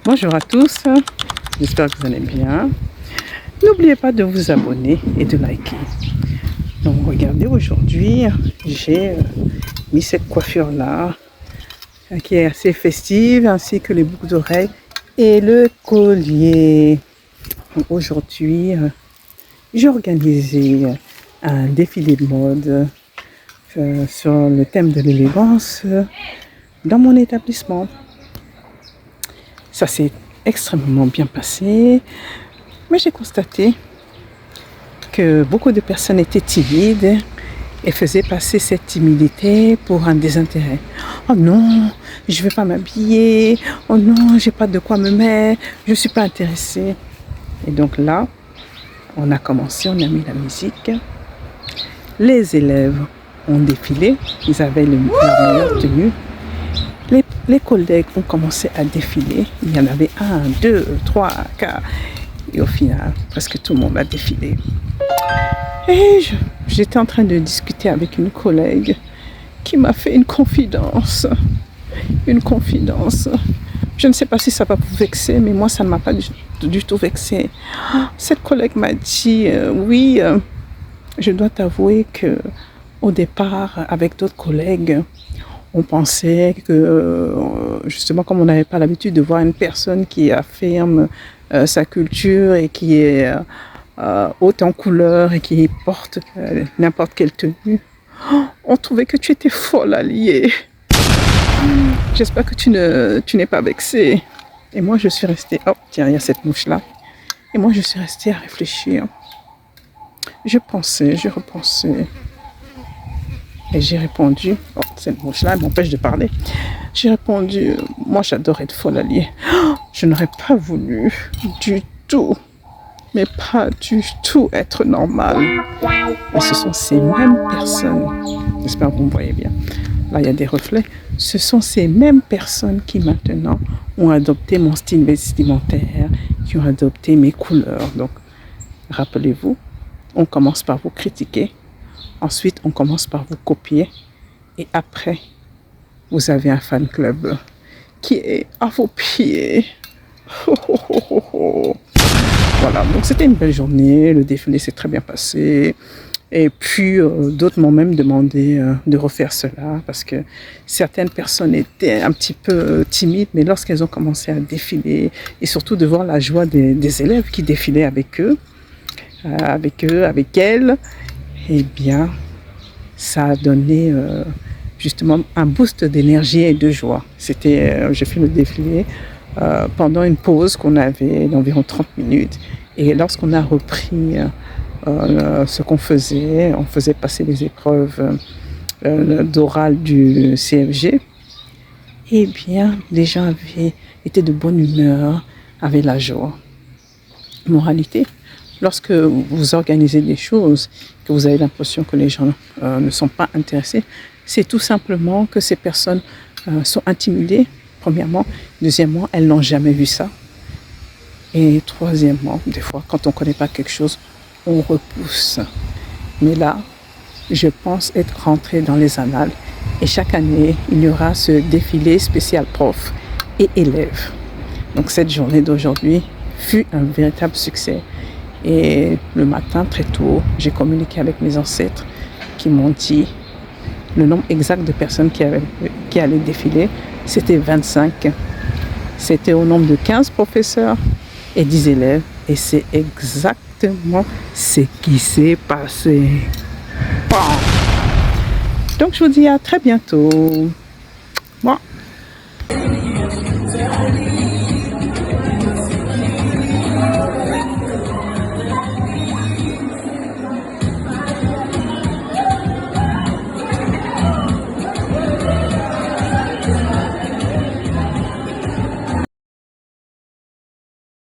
Bonjour à tous, j'espère que vous allez bien. N'oubliez pas de vous abonner et de liker. Donc regardez, aujourd'hui j'ai mis cette coiffure là qui est assez festive, ainsi que les boucles d'oreilles et le collier. Donc, aujourd'hui j'ai organisé un défilé de mode sur le thème de l'élégance dans mon établissement. Ça s'est extrêmement bien passé, mais j'ai constaté que beaucoup de personnes étaient timides et faisaient passer cette timidité pour un désintérêt. Oh non, je ne vais pas m'habiller. Oh non, j'ai pas de quoi me mettre. Je ne suis pas intéressée. Et donc là, on a commencé, on a mis la musique. Les élèves ont défilé. Ils avaient la meilleure tenue. Les collègues ont commencé à défiler. Il y en avait 1, 2, 3, 4. Et au final, presque tout le monde a défilé. Et j'étais en train de discuter avec une collègue qui m'a fait une confidence. Une confidence. Je ne sais pas si ça va vous vexer, mais moi, ça ne m'a pas du tout vexé. Cette collègue m'a dit, oui, je dois t'avouer que au départ, avec d'autres collègues, on pensait que, justement, comme on n'avait pas l'habitude de voir une personne qui affirme sa culture et qui est haute en couleur et qui porte n'importe quelle tenue, on trouvait que tu étais folle alliée. J'espère que tu n'es pas vexée. Et moi, je suis restée... Oh, tiens, il y a cette mouche-là. Et moi, je suis restée à réfléchir. Je repensais. Et j'ai répondu, oh, cette mouche-là, elle m'empêche de parler. J'ai répondu, moi j'adore être folle alliée. Je n'aurais pas voulu du tout, mais pas du tout être normale. Et ce sont ces mêmes personnes, j'espère que vous me voyez bien, là il y a des reflets, ce sont ces mêmes personnes qui maintenant ont adopté mon style vestimentaire, qui ont adopté mes couleurs. Donc, rappelez-vous, on commence par vous critiquer. Ensuite, on commence par vous copier. Et après, vous avez un fan club qui est à vos pieds. Voilà, donc c'était une belle journée. Le défilé s'est très bien passé. Et puis, d'autres m'ont même demandé de refaire cela parce que certaines personnes étaient un petit peu timides, mais lorsqu'elles ont commencé à défiler, et surtout de voir la joie des élèves qui défilaient avec elles, eh bien, ça a donné justement un boost d'énergie et de joie. J'ai fait le défilé pendant une pause qu'on avait d'environ 30 minutes. Et lorsqu'on a repris ce qu'on faisait, on faisait passer les épreuves d'oral du CFG, eh bien, les gens étaient de bonne humeur, avaient la joie. Moralité, lorsque vous organisez des choses, que vous avez l'impression que les gens ne sont pas intéressés, c'est tout simplement que ces personnes sont intimidées, premièrement. Deuxièmement, elles n'ont jamais vu ça. Et troisièmement, des fois, quand on ne connaît pas quelque chose, on repousse. Mais là, je pense être rentrée dans les annales. Et chaque année, il y aura ce défilé spécial prof et élèves. Donc cette journée d'aujourd'hui fut un véritable succès. Et le matin, très tôt, j'ai communiqué avec mes ancêtres qui m'ont dit le nombre exact de personnes qui allaient défiler. C'était 25. C'était au nombre de 15 professeurs et 10 élèves. Et c'est exactement ce qui s'est passé. Bon. Donc, je vous dis à très bientôt. Bon.